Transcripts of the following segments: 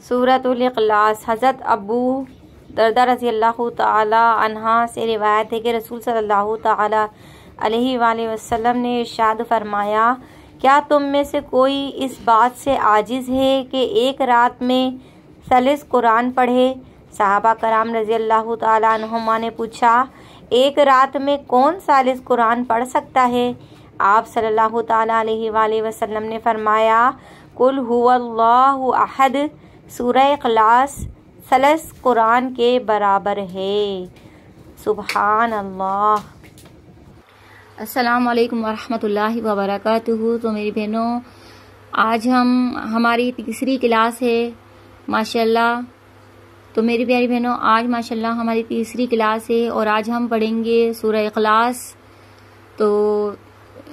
सूरतुल इखलास। हज़रत अबू दरदा रज़ी अल्लाह तआला अन्हा से रिवायत है कि रसूल सल्लल्लाहु तआला अलैहि वसल्लम ने इरशाद फरमाया, क्या तुम में से कोई इस बात से आजिज़ है कि एक रात में सलिस कुरान पढ़े? सहाबा कराम रज़ी अल्लाह तआला अन्हुमा ने पूछा, एक रात में कौन सालिस कुरान पढ़ सकता है? आप सल्लल्लाहु तआला अलैहि वसल्लम ने फरमाया, कुल हुवल्लाहु अहद सूरह इखलास सलस कुरान के बराबर है। सुभान अल्लाह। अस्सलामु अलैकुम वरहमतुल्लाहि वबरकातुहू। तो मेरी बहनों, आज हमारी तीसरी क्लास है माशाल्लाह। तो मेरी प्यारी बहनों, आज माशाल्लाह हमारी तीसरी क्लास है और आज हम पढ़ेंगे सूरह इखलास। तो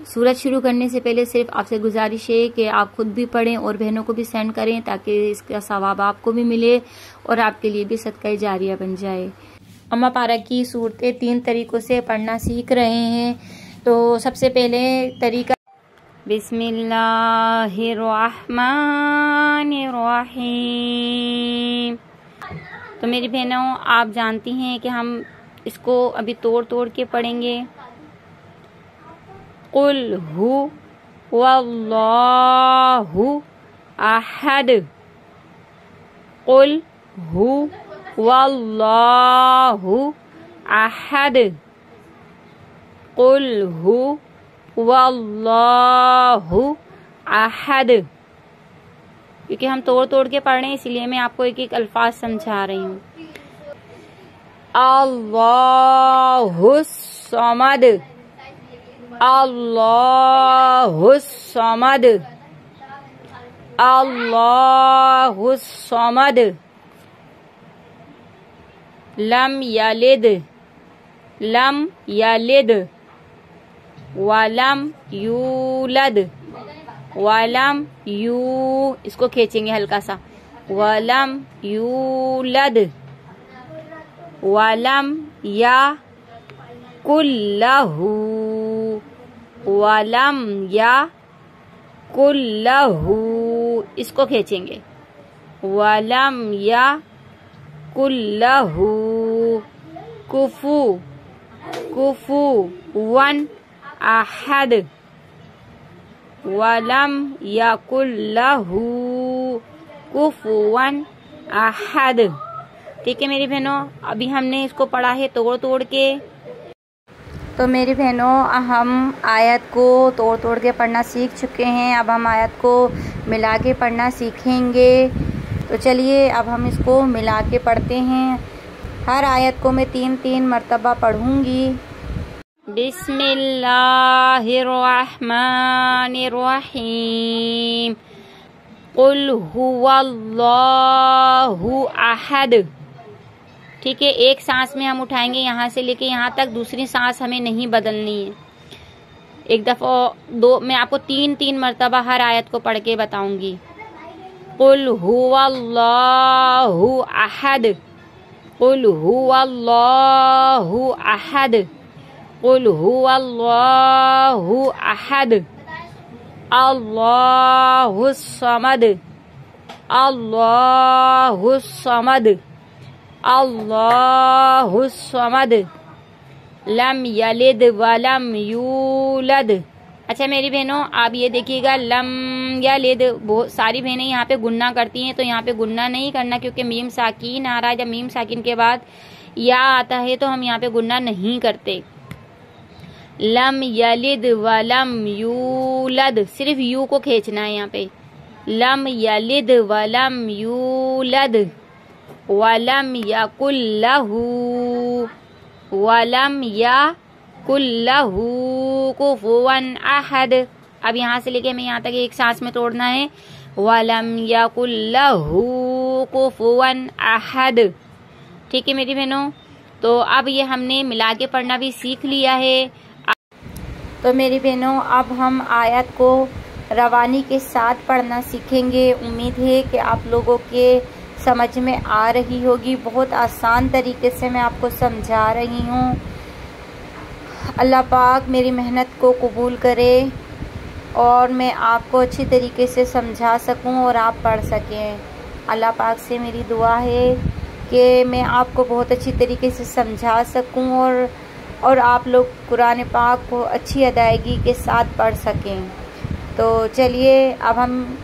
सूरत शुरू करने से पहले सिर्फ आपसे गुजारिश है कि आप खुद भी पढ़ें और बहनों को भी सेंड करें ताकि इसका सवाब आपको भी मिले और आपके लिए भी सदका जारिया बन जाए। अम्मा पारा की सूरतें 3 तरीकों से पढ़ना सीख रहे हैं। तो सबसे पहले तरीका बिस्मिल्लाहिर्रहमानिर्रहीम। तो मेरी बहनों, आप जानती हैं कि हम इसको अभी तोड़ तोड़ के पढ़ेंगे। कुल हु वल्लाहु अहद, कुल हु वल्लाहु अहद, कुल हु वल्लाहु अहद। क्योंकि हम तोड़ तोड़ के पढ़ रहे हैं इसलिए मैं आपको एक एक अल्फाज समझा रही हूँ। अल्लाहुस समद, अल्लाहुस समद, अल्लाहुस समद। लम यलिद, लम यलिद, वलम यूलद, वलम यू, इसको खींचेंगे हल्का सा, वलम यूलद, वलम या कुल्लहू, वलम या कुल्लहू, इसको खींचेंगे, वलम या कुल्लहू कुफू, कुफू वन अहद, वलम यकुल्लहू कुफुवन अहद। ठीक है मेरी बहनों, अभी हमने इसको पढ़ा है तोड़ तोड़ के। तो मेरी बहनों, हम आयत को तोड़ तोड़ के पढ़ना सीख चुके हैं। अब हम आयत को मिला के पढ़ना सीखेंगे। तो चलिए अब हम इसको मिला के पढ़ते हैं। हर आयत को मैं 3-3 मरतबा पढ़ूंगी। बिस्मिल्लाहिर्रहमानिर्रहीम। कुल हुवल्लाहु अहद। ठीक है, एक सांस में हम उठाएंगे यहाँ से लेके यहाँ तक, दूसरी सांस हमें नहीं बदलनी है। एक दफा दो, मैं आपको 3-3 मरतबा हर आयत को पढ़ के बताऊंगी। कुल हुवल्लाहु अहद, कुल हुवल्लाहु अहद, कुल हुवल्लाहु अहद, अल्लाहुस समद, अल्लाहुस समद, अल्लाहुस समद। लम यलिद वलम यूलद। अच्छा मेरी बहनों, आप ये देखिएगा, लम यलिद, बहुत सारी बहनें यहाँ पे गुन्ना करती हैं, तो यहाँ पे गुन्ना नहीं करना क्योंकि मीम साकिन आ रहा है। जब मीम साकिन के बाद या आता है तो हम यहाँ पे गुन्ना नहीं करते। लम यलिद वलम यूलद, सिर्फ यू को खींचना है यहाँ पे। लम यलिद वलम यूलद, वलम यकुल्लहू, वलम यकुल्लहू कुफुवन अहद। अब यहाँ से लेके हमें यहाँ तक एक सांस में तोड़ना है। वलम यकुल्लहू कुफुवन अहद। ठीक है मेरी बहनों, तो अब ये हमने मिला के पढ़ना भी सीख लिया है। तो मेरी बहनों, अब हम आयत को रवानी के साथ पढ़ना सीखेंगे। उम्मीद है कि आप लोगों के समझ में आ रही होगी। बहुत आसान तरीके से मैं आपको समझा रही हूँ। अल्लाह पाक मेरी मेहनत को कबूल करे और मैं आपको अच्छी तरीके से समझा सकूं और आप पढ़ सकें। अल्लाह पाक से मेरी दुआ है कि मैं आपको बहुत अच्छी तरीके से समझा सकूं और आप लोग कुरान पाक को अच्छी अदायगी के साथ पढ़ सकें। तो चलिए अब हम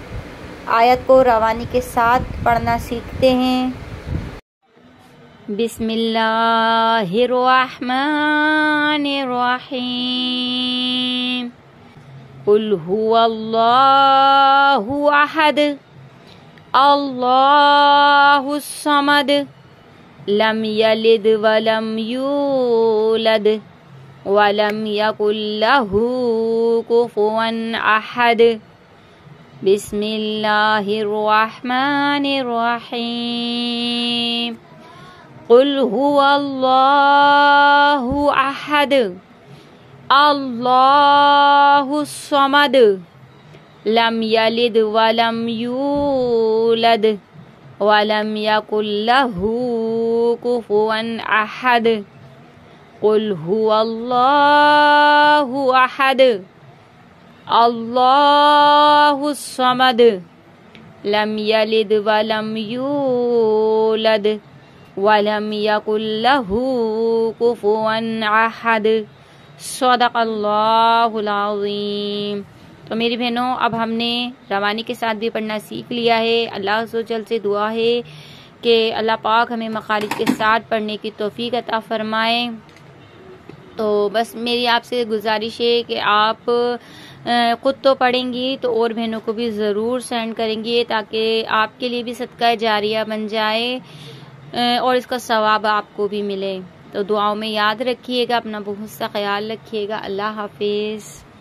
आयत को रवानी के साथ पढ़ना सीखते हैं। बिस्मिल्लाहिर्रहमानिर्रहीम। कुल हुवल्लाहु अहद अल्लाहुस समद लम यलिद वलम यूलद वलम यकुल लहू कुफुवन अहद। बिस्मिल्लाहिर्रहमानिर्रहीम। कुल हुवल्लाहु अहद अल्लाहुस समद लम यलिद वलम यूलद वलम यकुल लहू कुफुवन अहद। कुल हुवल्लाहु अहद अल्लाहुस समद लम यलिद वलम यूलद वलम यकुल लहू कुफुवन अहद। सदक़ल्लाहुल अज़ीम। तो मेरी बहनों, अब हमने रवानी के साथ भी पढ़ना सीख लिया है। अल्लाह अज़्ज़वजल से दुआ है कि अल्लाह पाक हमें मखारिज के साथ पढ़ने की तौफीक अता फरमाए। तो बस मेरी आपसे गुजारिश है कि आप खुद तो पढ़ेंगी तो और बहनों को भी ज़रूर सेंड करेंगी ताकि आपके लिए भी सदका जारिया बन जाए और इसका सवाब आपको भी मिले। तो दुआओं में याद रखिएगा, अपना बहुत सा ख्याल रखिएगा। अल्लाह हाफिज़।